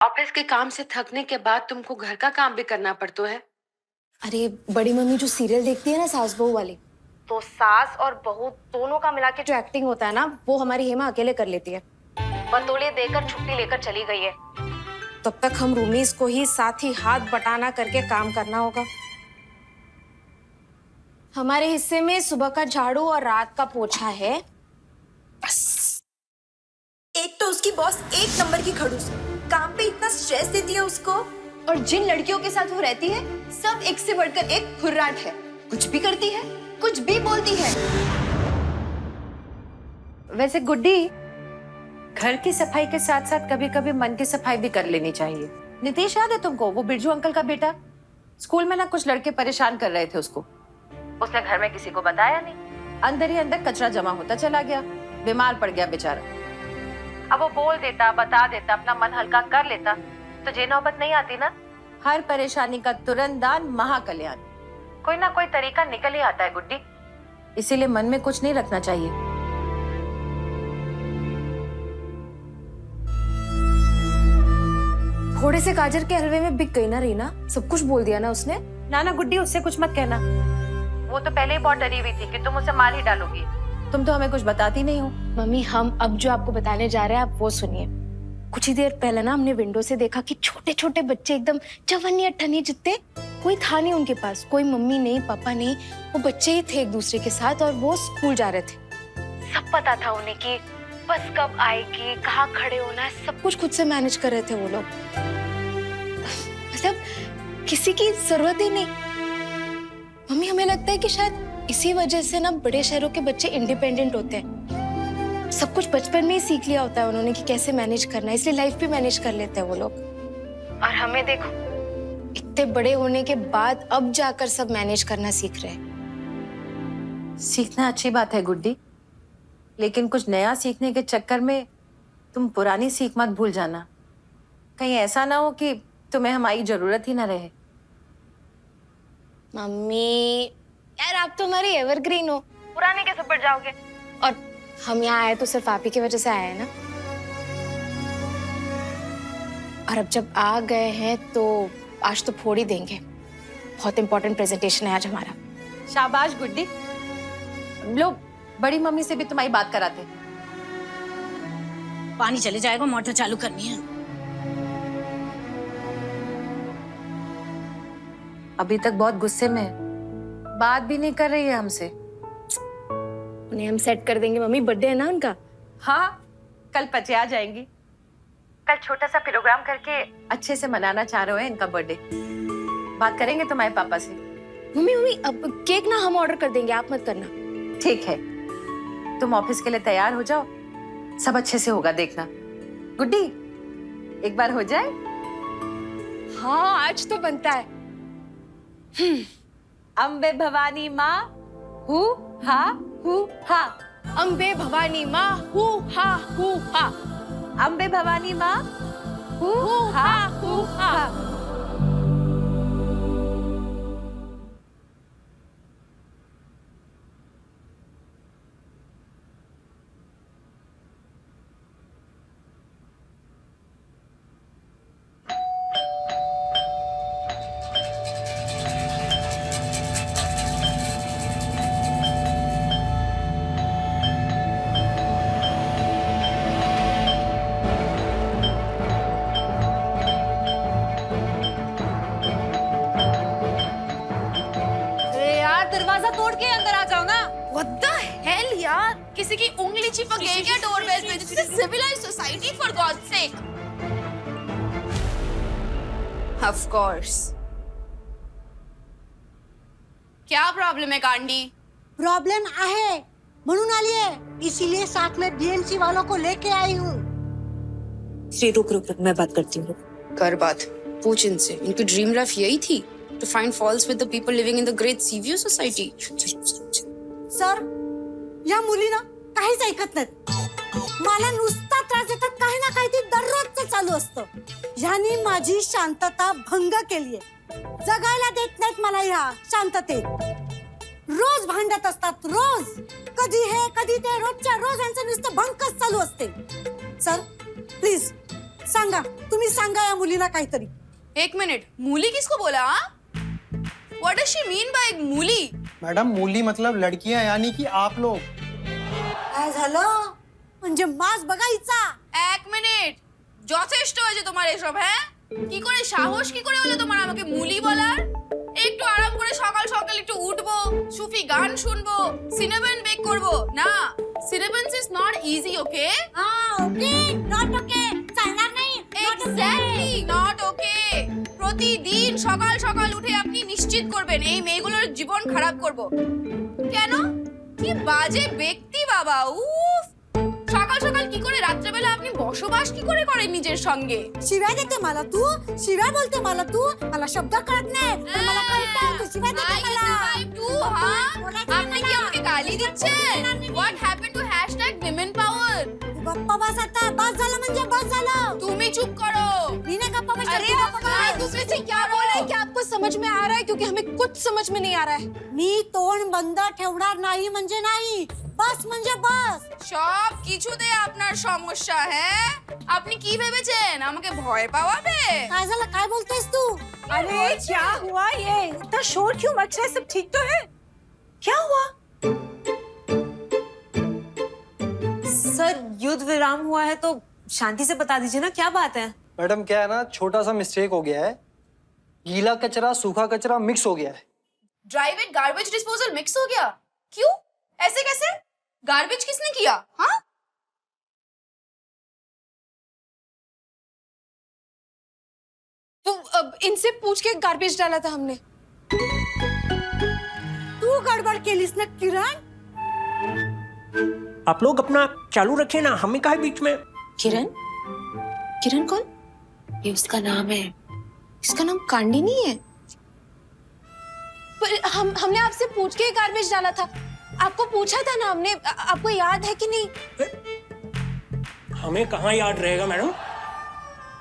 Office के काम से थकने के बाद तुमको घर का काम भी करना पड़ता है। अरे बड़ी मम्मी जो सीरियल देखती है ना, सास बहू वाली, तो सास और बहू दोनों का मिला के जो एक्टिंग होता है ना, वो हमारी हेमा अकेले कर लेती है। बतौलिया देकर छुट्टी लेकर चली गई है। तब तक हम रूमीज को ही साथ ही हाथ बटाना करके काम करना होगा। हमारे हिस्से में सुबह का झाड़ू और रात का पोछा है बस। एक तो उसकी बॉस एक नंबर की खड़ूस, काम पे इतना स्ट्रेस देती है उसको, और जिन लड़कियों के साथ वो रहती है सब एक से बढ़कर एक फुर्राट है। कुछ भी करती है, कुछ भी बोलती है। वैसे गुड्डी, घर की सफाई के साथ साथ कभी कभी मन की सफाई भी कर लेनी चाहिए। नितेश याद है तुमको, वो बिरजू अंकल का बेटा? स्कूल में ना कुछ लड़के परेशान कर रहे थे उसको। उसने घर में किसी को बताया नहीं, अंदर ही अंदर कचरा जमा होता चला गया, बीमार पड़ गया बेचारा। अब वो बोल देता, बता देता, अपना मन हल्का कर लेता तो ये नौबत नहीं आती ना। हर परेशानी का तुरंत दान महाकल्याण। कोई ना कोई तरीका निकल ही आता है गुड्डी, इसीलिए मन में कुछ नहीं रखना चाहिए। थोड़े से गाजर के हलवे में बिक गई ना रीना, सब कुछ बोल दिया ना उसने। ना गुड्डी, उससे कुछ मत कहना। वो तो पहले ही बहुत डरी हुई थी कि तुम उसे मार ही डालोगी। तुम तो हमें कुछ बताती नहीं हो। मम्मी, हम अब जो आपको बताने जा रहे हैं आप वो सुनिए। कुछ ही देर पहले ना हमने विंडो से देखा कि छोटे छोटे बच्चे एकदम चवन्नी अट्ठन्नी जितने, कोई था नहीं उनके पास, कोई मम्मी नहीं पापा नहीं, वो बच्चे ही थे एक दूसरे के साथ और वो स्कूल जा रहे थे। सब पता था उन्हें कि बस कब आएगी, कहाँ खड़े होना है, सब कुछ खुद से मैनेज कर रहे थे वो लोग। मतलब किसी की जरूरत ही नहीं। मम्मी, हमें लगता है कि शायद इसी वजह से ना बड़े शहरों के बच्चे इंडिपेंडेंट होते हैं। सब कुछ बचपन में ही सीख लिया होता है उन्होंने कि कैसे मैनेज करना है, इसलिए लाइफ भी मैनेज कर लेते हैं वो लोग। और हमें देखो, इतने बड़े होने के बाद अब जाकर सब मैनेज करना सीख रहे हैं। सीखना अच्छी बात है गुड्डी, लेकिन कुछ नया सीखने के चक्कर में तुम पुरानी सीख मत भूल जाना। कहीं ऐसा ना हो कि तुम्हें हमारी जरूरत ही ना रहे। मम्मी यार, आप तो हमारी एवरग्रीन हो, पुराने कैसे पड़ जाओगे? और हम यहाँ आए तो सिर्फ आप ही की वजह से आए हैं ना। और अब जब आ गए हैं तो आज तो फोड़ ही देंगे। बहुत इंपॉर्टेंट प्रेजेंटेशन है आज हमारा। शाबाश गुड्डी, लो बड़ी मम्मी से भी तुम्हारी बात कराते। पानी चले जाएगा, मोटर चालू करनी है। अभी तक बहुत गुस्से में है, बात भी नहीं कर रही है हमसे। उन्हें हम सेट कर देंगे मम्मी, बर्थडे है ना उनका। हाँ, कल पचे आ जाएंगी। कल छोटा सा प्रोग्राम करके अच्छे से मनाना चाह रहे हैं इनका बर्थडे। बात करेंगे तुम्हारे पापा से। मम्मी अब केक ना हम ऑर्डर कर देंगे, आप मत करना। ठीक है, तुम ऑफिस के लिए तैयार हो जाओ, सब अच्छे से होगा, देखना। गुड्डी, एक बार हो जाए। हाँ, आज तो बनता है। अम्बे भवानी माँ हू हा हू हा। अम्बे भवानी माँ हू हा हू हा। अम्बे भवानी माँ हू हा हू हा। दरवाजा तोड़ के अंदर आ जाओ ना। What the hell यार, किसी की उंगली चिपक गई क्या डोरबेल पे? This is civilized society for God's sake. Of course. क्या प्रॉब्लम है कांडी? प्रॉब्लम आहे म्हणून आली है, इसीलिए साथ में बीएमसी वालों को लेके आई हूँ। श्री रुक रुक रुक, मैं बात करती हूँ। कर बात, पूछ इनसे। इनकी ड्रीम लाइफ यही थी, to find faults with the people living in the great Seaview society. Sir, या मुली ना काहीच ऐकत नाहीत। मला नुसता त्रास देतात, काही ना काही ते दररोजचं चालू असतं। यांनी माझी शांतता भंग केलीये, जगायला देत नाहीत मला ह्या शांततेत। रोज भांडत असतात, रोज कधी हे कधी ते, रोजच्या रोज यांचं नुसतं भंकच चालू असते। सर प्लीज सांगा, तुम्ही सांगा या मुलीला काहीतरी. एक मिनिट, मूली किसको बोला? What does she mean by मूली? मैडम मूली मतलब लड़कियां यानी कि आप लोग. काय झालं म्हणजे मास बघायचा. এক মিনিট, যথেষ্ট হয়েছে তোমার এসব। হ্যাঁ, কি করে সাহস কি করে হলো তোমার আমাকে মুলি বলার? একটু আরাম করে সকাল সকাল একটু উঠবো, সুফি গান শুনবো, সিনেবেন বেক করবো না। Cinnabons is not easy, okay? Okay not okay चालणार नाही. Exactly not okay. প্রতিদিন সকাল সকাল উঠে আপনি নিশ্চিত করবেন এই মেয়েগুলোর জীবন খারাপ করব। কেন? কি বাজে ব্যক্তি বাবা, উফ। সকাল সকাল কি করে রাত্রেবেলা আপনি বসবাস কি করে করেন নিজের সঙ্গে? शिव्या देते मला तू, शिव्या बोलते मला तू, मला शब्द कळत नाही पण मला कळतं तू शिव्या देते मला. আপনি কি আমাকে গালি দিচ্ছেন? What happened to #women_power? तू गप्पा बस आता, बस झालं म्हणजे बस झालं. তুমি চুপ করো। मी नाही गप्पा बस. अरे आप दूसरे से क्या बोल रहे हैं? क्या आपको समझ में आ रहा है? क्योंकि हमें कुछ समझ में नहीं आ रहा है. मी तोंड बंद ठेवणार नाही म्हणजे नाही, बस म्हणजे बस. সব কিছুতে আপনার সমস্যা। হ্যাঁ, আপনি কি ভেবেছেন আমাকে ভয় পাওয়াবে? काय झालं, काय बोलतेस तू? अरे क्या हुआ ये? इतना शोर क्यों मच रहा है? सब ठीक तो है? क्या हुआ? सर युद्ध विराम हुआ है तो शांति से बता दीजिए ना, क्या बात है? मैडम क्या है ना, छोटा सा मिस्टेक हो गया है. गीला कचरा सूखा कचरा मिक्स हो गया है. Dry wet garbage disposal mix हो गया? क्यों? ऐसे कैसे? गार्बेज किसने किया? हाँ, वो इनसे पूछ के गार्बेज डाला था हमने. तू गडबड केलीस ना किरण. आप लोग अपना चालू रखिए ना, हमें काहे बीच में. किरण? किरण कौन? ये उसका नाम है. इसका नाम कांडी नहीं है. पर हमने आपसे पूछ के गार्बेज डाला था. आपको पूछा था ना हमने, आपको याद है कि नहीं? हमें कहाँ याद रहेगा मैडम.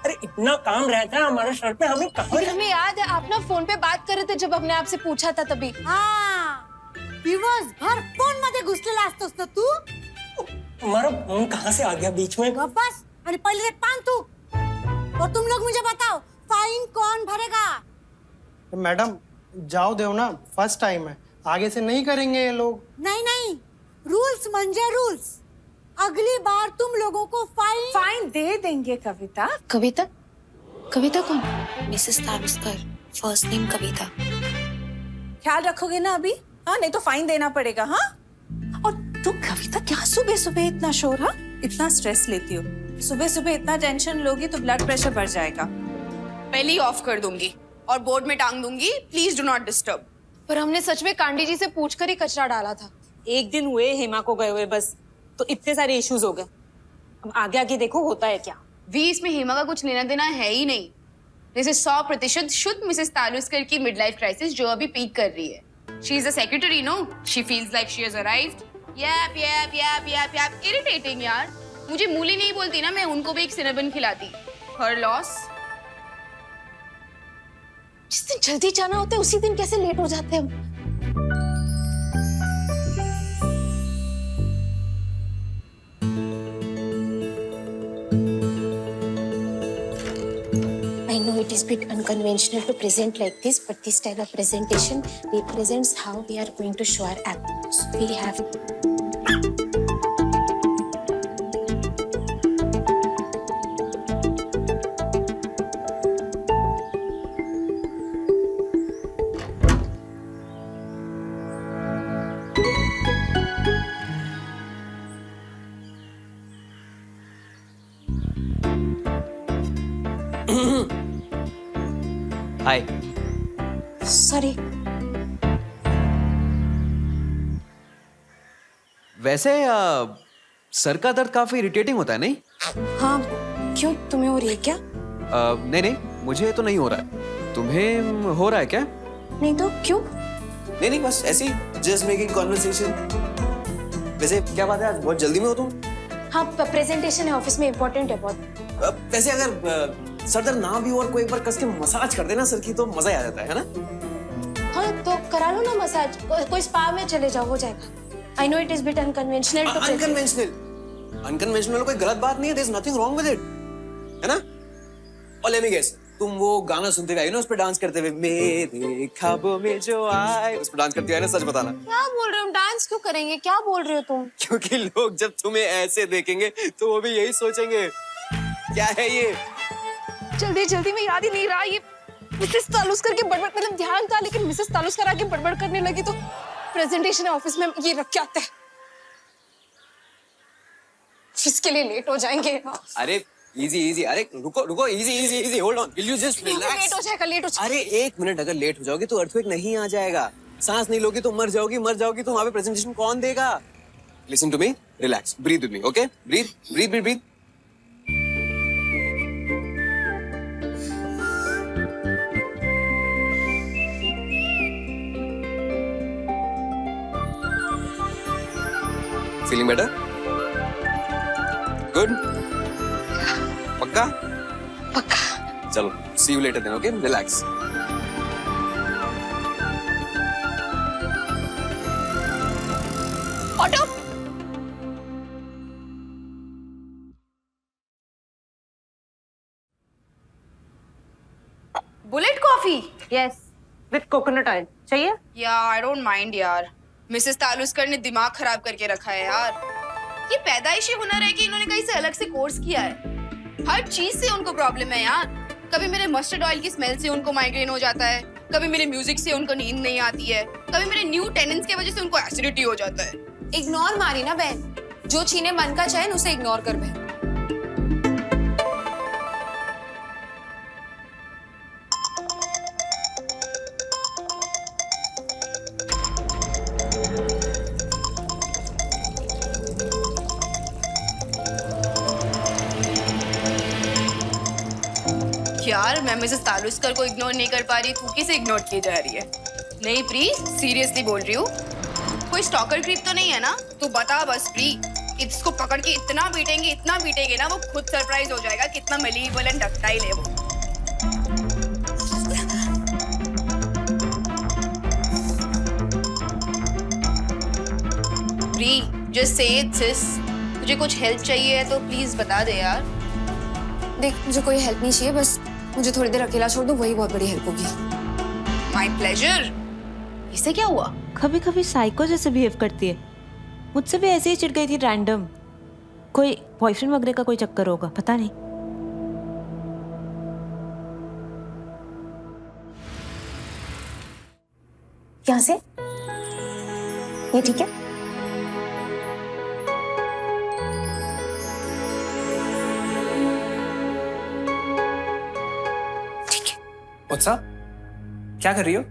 अरे इतना काम रहता है हमारे सर पे, हमें कहाँ. और हमें याद है आप ना फोन पे बात कर रहे थे जब हमने आपसे पूछा था तभी. हा, दिवसभर फोन मध्ये घुसलेला असतोस ना तू. हमारा फोन कहाँ से आ गया बीच में. गप बस आणि पहिले एक पान तू. और तुम लोग मुझे बताओ, फाइन कौन भरेगा? मैडम जाओ देव ना, फर्स्ट टाइम है, आगे से नहीं करेंगे ये लोग. नहीं नहीं, रूल्स म्हणजे रूल्स. अगली बार तुम लोगों को फाइन. फाइन दे देंगे कविता. कविता? कविता कौन? मिसेस तालुस्कर, फर्स्ट नेम कविता. ख्याल रखोगे ना अभी? हाँ, नहीं तो फाइन देना पड़ेगा. हाँ, और तू कविता क्या सुबह सुबह इतना शोर? हाँ, इतना स्ट्रेस लेती हो? सुबह सुबह इतना टेंशन लोगी तो ब्लड प्रेशर बढ़ जाएगा. पहले ही ऑफ कर दूंगी और बोर्ड में टांग दूंगी, प्लीज डू नॉट डिस्टर्ब। पर हमने सच में कांडी जी से पूछकर ही कचरा डाला था. एक दिन हुए हेमा को गए हुए बस, तो इतने सारे इश्यूज हो गए. अब आगे आगे देखो होता है क्या. वी इसमें हेमा का कुछ लेना देना है ही नहीं। दिस इज 100% शुद्ध मिसेस तालुस्कर की मिड लाइफ क्राइसिस जो अभी पीक कर रही है। She is a secretary, no? She feels like she has arrived. Yup yup yup yup yup, irritating यार। मुझे मूली नहीं बोलती ना, मैं उनको भी एक सिनेबन खिलाती। हर लॉस। जिस दिन जल्दी जाना होता है उसी दिन कैसे लेट हो जाते हैं हम. I know it is a bit unconventional to present like this, but this style of presentation represents how we are going to show our aptitudes. We have hi. sorry. वैसे सर का दर्द काफी irritating होता है, नहीं? हाँ, क्यों तुम्हें हो रही है क्या? नहीं नहीं, मुझे तो नहीं हो रहा है. तुम्हें हो रहा है क्या? नहीं तो क्यों? नहीं नहीं, बस ऐसे ही, जस्ट मेकिंग कन्वर्सेशन. वैसे क्या बात है, आज बहुत जल्दी में हो तुम? हाँ, प्रेजेंटेशन है ऑफिस में, इम्पोर्टेंट है बहुत. वैसे अगर सर दर्द ना भी हो और कोई एक बार कस के मसाज कर देना सर की तो मजा ही आ जाता है ना? हाँ, तो करा लो ना मसाज. कोई स्पा में चले जाओ, हो जाएगा. I know it is bit unconventional to present. Unconventional कोई गलत बात नहीं है. There's nothing wrong with it, है ना? और लेट मी गेस, तुम वो गाना सुनते हुए आई ना, उस पर डांस करते हुए, मेरे ख्वाबों में जो आए, उस पर डांस करते हुए ना, सच बताना। क्या बोल रहे हो? डांस क्यों करेंगे? क्या बोल रहे हो तुम? क्योंकि लोग जब तुम्हें ऐसे देखेंगे तो वो भी यही सोचेंगे, क्या है ये? जल्दी जल्दी में याद ही नहीं रहा। ये मिसेस तालुस्कर के बड़बड़, मतलब ध्यान था लेकिन मिसेस तालुस्कर आके बड़बड़ करने लगी तो प्रेजेंटेशन है ऑफिस में, ये रख के आते हैं, इसके लिए लेट हो जाएंगे। अरे इजी इजी, अरे रुको, easy easy easy, hold on, will you just relax? Late हो जाएगा, लेट हो जाएगा। अरे 1 मिनट, अगर लेट हो जाओगे तो अर्थक्वेक नहीं आ जाएगा। सांस नहीं लोगी तो मर जाओगी तो वहां पे प्रेजेंटेशन कौन देगा? Listen to me, relax, breathe with me, okay? Breathe. Feeling better? Good? पक्का? चलो, see you later then, okay? Relax. Auto, bullet coffee. Yes, with coconut oil चाहिए? यार आई डोंट माइंड यार। मिसेस तालुस्कर ने दिमाग खराब करके रखा है यार। ये पैदाइशी हुनर है कि इन्होंने कहीं से अलग से कोर्स किया है। हर चीज से उनको प्रॉब्लम है यार। कभी मेरे मस्टर्ड ऑयल की स्मेल से उनको माइग्रेन हो जाता है, कभी मेरे म्यूजिक से उनको नींद नहीं आती है, कभी मेरे न्यू टेनेंट्स की वजह से उनको एसिडिटी हो जाता है। इग्नोर मारी ना बहन, जो छीने मन का चैन उसे इग्नोर कर बहन। यार मैं मिसेस तालुस्कर को इग्नोर नहीं कर पा रही, तू किसे इग्नोर की जा रही है? नहीं प्री, सीरियसली बोल रही हूँ। कोई स्टॉकर क्रीप तो नहीं है ना? तू बता बस प्री। इसको पकड़ के इतना पीटेंगे ना, वो खुद सरप्राइज हो जाएगा कितना मेलेबल एंड डक्टाइल है वो। प्री, जस्ट से इट सिस। तुझे कुछ हेल्प चाहिए है तो प्लीज बता दे यार। देख, मुझे कोई हेल्प नहीं चाहिए, बस मुझे थोड़ी देर अकेला छोड़ दो, वही बहुत बड़ी हेल्प होगी। My pleasure. इससे क्या हुआ? कभी कभी साइको जैसे बिहेव करती है। मुझसे भी ऐसे ही चिढ़ गई थी रैंडम। कोई बॉयफ्रेंड वगैरह का कोई चक्कर होगा, पता नहीं। यहाँ से ये ठीक है? What's up? क्या कर रही हो?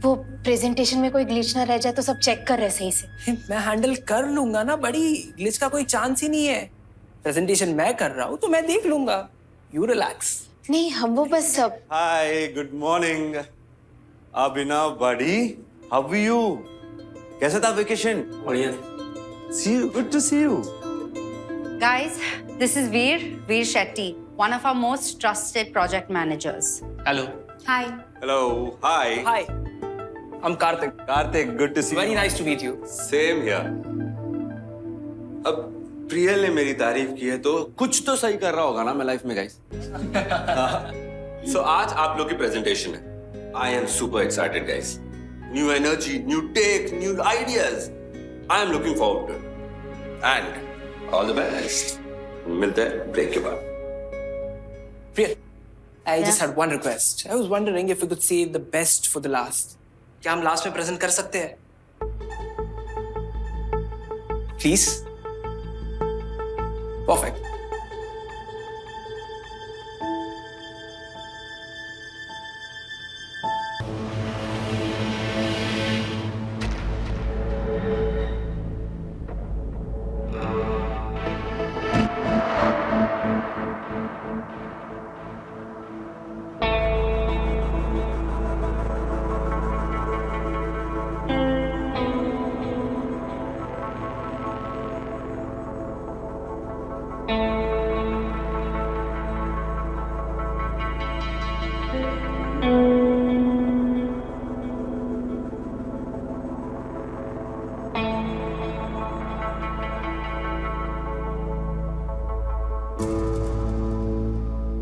वो प्रेजेंटेशन में कोई ग्लिच ना रह जाए तो सब चेक कर रहे सही से। मैं हैंडल कर लूंगा ना बड़ी, ग्लिच का कोई चांस ही नहीं है। प्रेजेंटेशन मैं कर रहा हूँ तो मैं देख लूंगा। You relax. नहीं, हम वो बस सब। Hi, good morning Abhinav buddy, how are you? कैसा था वेकेशन? बढ़िया। See you, good to see you. Guys, this is Veer Shetty, one of our most trusted project managers. Hello. Hi. Hello, hi. Hi, I'm Kartik. Kartik, good to see you. Very nice to meet you. Same here. अब प्रियल ने मेरी तारीफ की है तो कुछ तो सही कर रहा होगा ना मैं लाइफ में गाइस। सो आज आप लोग की प्रेजेंटेशन है। I am super excited guys. New energy, new tech, new ideas. I am looking forward to and all the best. मिलते हैं ब्रेक के बाद। Priya, I just had one request. I was wondering if we could save the best for the last. क्या हम last में present कर सकते हैं? Please? Perfect.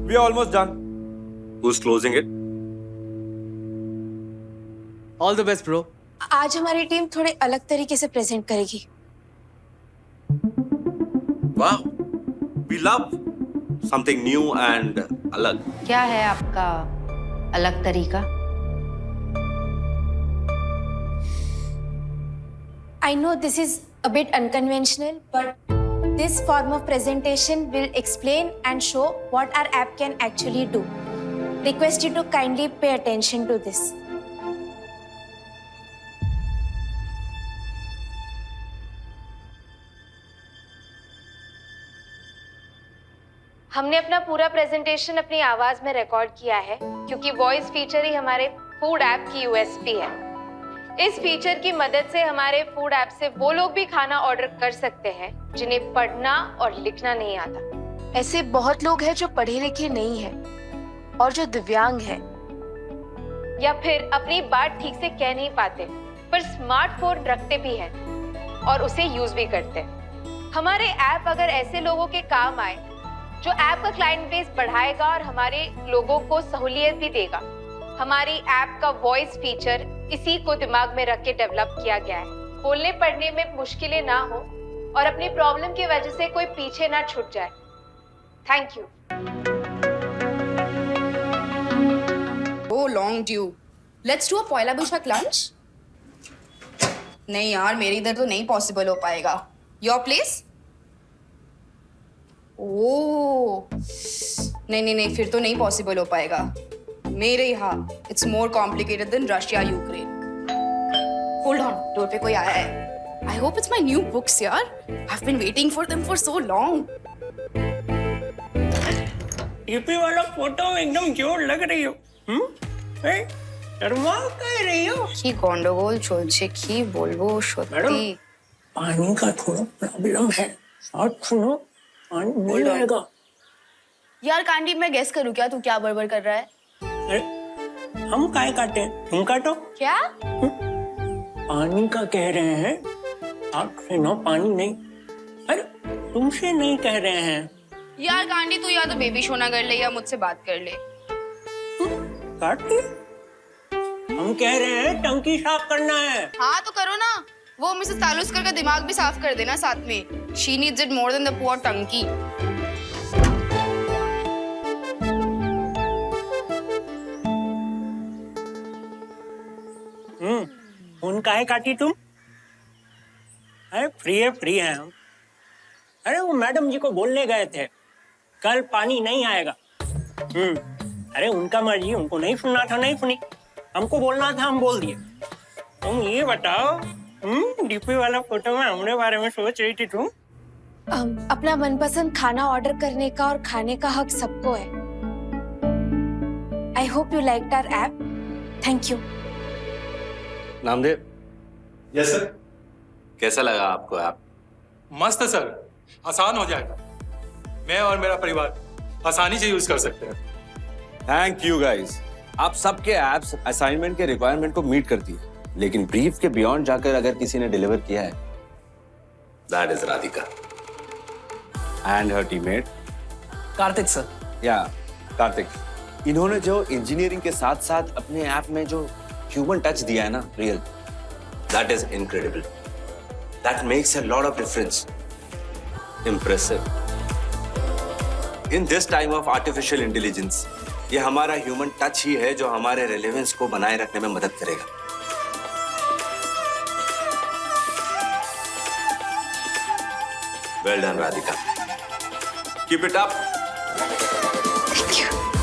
We are almost done. Who's closing it? All the best bro. आज हमारी team थोड़े अलग तरीके से प्रेजेंट करेगी। Wow. We love something new and अलग। क्या है आपका अलग तरीका? I know this is a bit unconventional, but this form of presentation will explain and show what our app can actually do. Request you to kindly pay attention to this. हमने अपना पूरा presentation अपनी आवाज में record किया है क्योंकि voice feature ही हमारे फूड ऐप की यूएसपी है। इस फीचर की मदद से हमारे फूड ऐप से वो लोग भी खाना ऑर्डर कर सकते हैं जिन्हें पढ़ना और लिखना नहीं आता। ऐसे बहुत लोग हैं जो पढ़े लिखे नहीं हैं और जो दिव्यांग हैं या फिर अपनी बात ठीक से कह नहीं पाते पर स्मार्टफोन रखते भी हैं और उसे यूज भी करते हैं। हमारे ऐप अगर ऐसे लोगों के काम आए जो ऐप का क्लाइंट बेस बढ़ाएगा और हमारे लोगों को सहूलियत भी देगा। हमारी ऐप का वॉइस फीचर इसी को दिमाग में रख के डेवलप किया गया है। बोलने पढ़ने में मुश्किलें ना हो और अपनी प्रॉब्लम की वजह से कोई पीछे ना छूट जाए। Thank you. Oh, long due. Let's do a Poila Boishakh lunch. नहीं यार, मेरे इधर तो नहीं पॉसिबल हो पाएगा। Your place? ओह, नहीं, फिर तो नहीं पॉसिबल हो पाएगा। मेरे यहाँ it's more complicated than Russia Ukraine. Hold on, door पे कोई आया है। I hope it's my new books यार। I have been waiting for them for so long. UP वाला फोटो में एकदम क्यूट लग रही हो। शर्मा कह रही हो? কি গন্ডগোল চলছে, কি বলবো সত্যি। पानी का थोड़ा प्रॉब्लम है, साथ सुनो, पानी मिल जाएगा। यार कांडी, मैं गेस करूँ क्या तू क्या बड़बड़ कर रहा है? अरे हम काय काटे, तुम काटो। क्या? पानी का कह रहे हैं, साथ सुनो, पानी नहीं। अरे तुमसे नहीं कह रहे हैं। यार कांडी, तू या तो बेबी शोना कर ले या मुझसे बात कर ले। काटी? हम कह रहे हैं टंकी साफ करना है। हाँ तो करो ना। वो मिसेस तालुस्कर का दिमाग भी साफ कर देना साथ में। She needs it more than the poor टंकी। फोन काहे काटी तुम? अरे फ्री है हम। अरे वो मैडम जी को बोलने गए थे कल पानी नहीं आएगा। अरे उनका मर्जी, उनको नहीं सुनना था नहीं सुनी, हमको बोलना था हम बोल दिए। तुम ये बताओ, डीपी वाला फोटो में हमने बारे में सोच रही थी तुम? अपना मनपसंद खाना ऑर्डर करने का और खाने का हक सबको है। I hope you liked our app. Thank you. Namdev. Yes sir. कैसा लगा आपको ऐप? मस्त है सर, आसान हो जाएगा। मैं और मेरा परिवार आसानी से यूज कर सकते हैं। Thank you guys. आप सबके एप्स असाइनमेंट के रिक्वायरमेंट को मीट करती है, लेकिन ब्रीफ के बियॉन्ड जाकर अगर किसी ने डिलीवर किया है, that is Radhika and her teammate Kartik sir. या कार्तिक, इन्होंने जो इंजीनियरिंग के साथ साथ अपने ऐप में जो ह्यूमन टच दिया है ना, real, that is incredible. That makes a lot of difference. Impressive. In this time of artificial intelligence, ये हमारा ह्यूमन टच ही है जो हमारे रेलेवेंस को बनाए रखने में मदद करेगा। Well done Radhika, keep it up. Thank you.